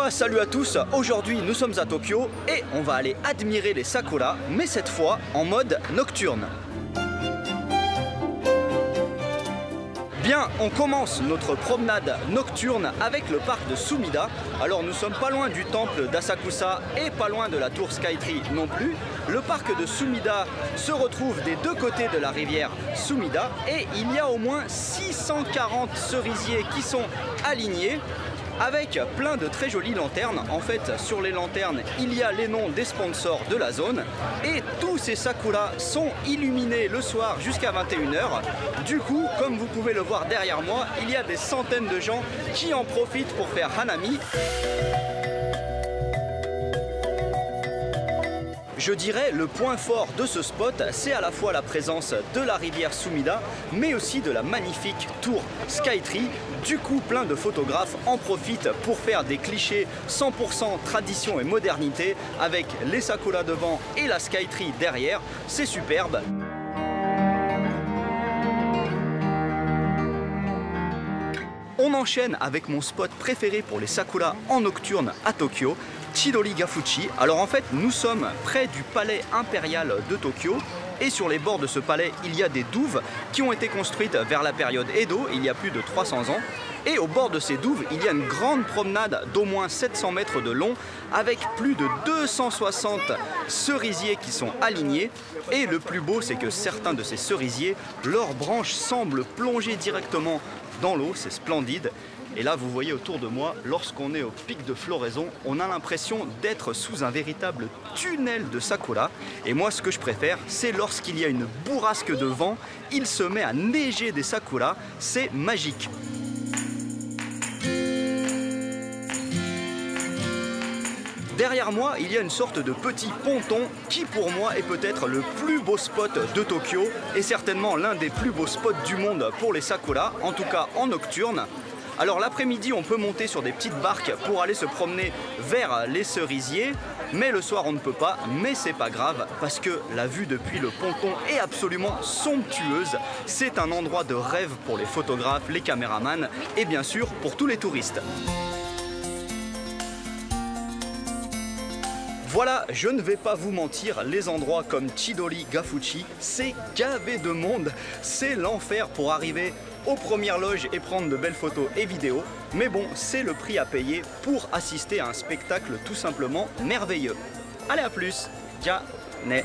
Konnichiwa, salut à tous. Aujourd'hui nous sommes à Tokyo et on va aller admirer les sakuras, mais cette fois en mode nocturne. Bien, on commence notre promenade nocturne avec le parc de Sumida. Alors nous sommes pas loin du temple d'Asakusa et pas loin de la tour Skytree non plus. Le parc de Sumida se retrouve des deux côtés de la rivière Sumida et il y a au moins 640 cerisiers qui sont alignés, avec plein de très jolies lanternes. En fait, sur les lanternes, il y a les noms des sponsors de la zone et tous ces sakuras sont illuminés le soir jusqu'à 21 h. Du coup, comme vous pouvez le voir derrière moi, il y a des centaines de gens qui en profitent pour faire hanami. Je dirais le point fort de ce spot, c'est à la fois la présence de la rivière Sumida, mais aussi de la magnifique tour Skytree. Du coup, plein de photographes en profitent pour faire des clichés 100% tradition et modernité, avec les sakuras devant et la Skytree derrière. C'est superbe. On enchaîne avec mon spot préféré pour les sakuras en nocturne à Tokyo, Chidori Gafuchi. Alors en fait, nous sommes près du palais impérial de Tokyo et sur les bords de ce palais, il y a des douves qui ont été construites vers la période Edo, il y a plus de 300 ans. Et au bord de ces douves, il y a une grande promenade d'au moins 700 mètres de long avec plus de 260 cerisiers qui sont alignés. Et le plus beau, c'est que certains de ces cerisiers, leurs branches semblent plonger directement dans l'eau, c'est splendide. Et là, vous voyez autour de moi, lorsqu'on est au pic de floraison, on a l'impression d'être sous un véritable tunnel de sakura. Et moi, ce que je préfère, c'est lorsqu'il y a une bourrasque de vent, il se met à neiger des sakuras, c'est magique. Derrière moi, il y a une sorte de petit ponton qui pour moi est peut-être le plus beau spot de Tokyo et certainement l'un des plus beaux spots du monde pour les sakuras, en tout cas en nocturne. Alors l'après-midi, on peut monter sur des petites barques pour aller se promener vers les cerisiers, mais le soir on ne peut pas, mais c'est pas grave parce que la vue depuis le ponton est absolument somptueuse. C'est un endroit de rêve pour les photographes, les caméramans et bien sûr pour tous les touristes. Voilà, je ne vais pas vous mentir, les endroits comme Chidori Gafuchi, c'est gavé de monde. C'est l'enfer pour arriver aux premières loges et prendre de belles photos et vidéos. Mais bon, c'est le prix à payer pour assister à un spectacle tout simplement merveilleux. Allez, à plus. Ja ne.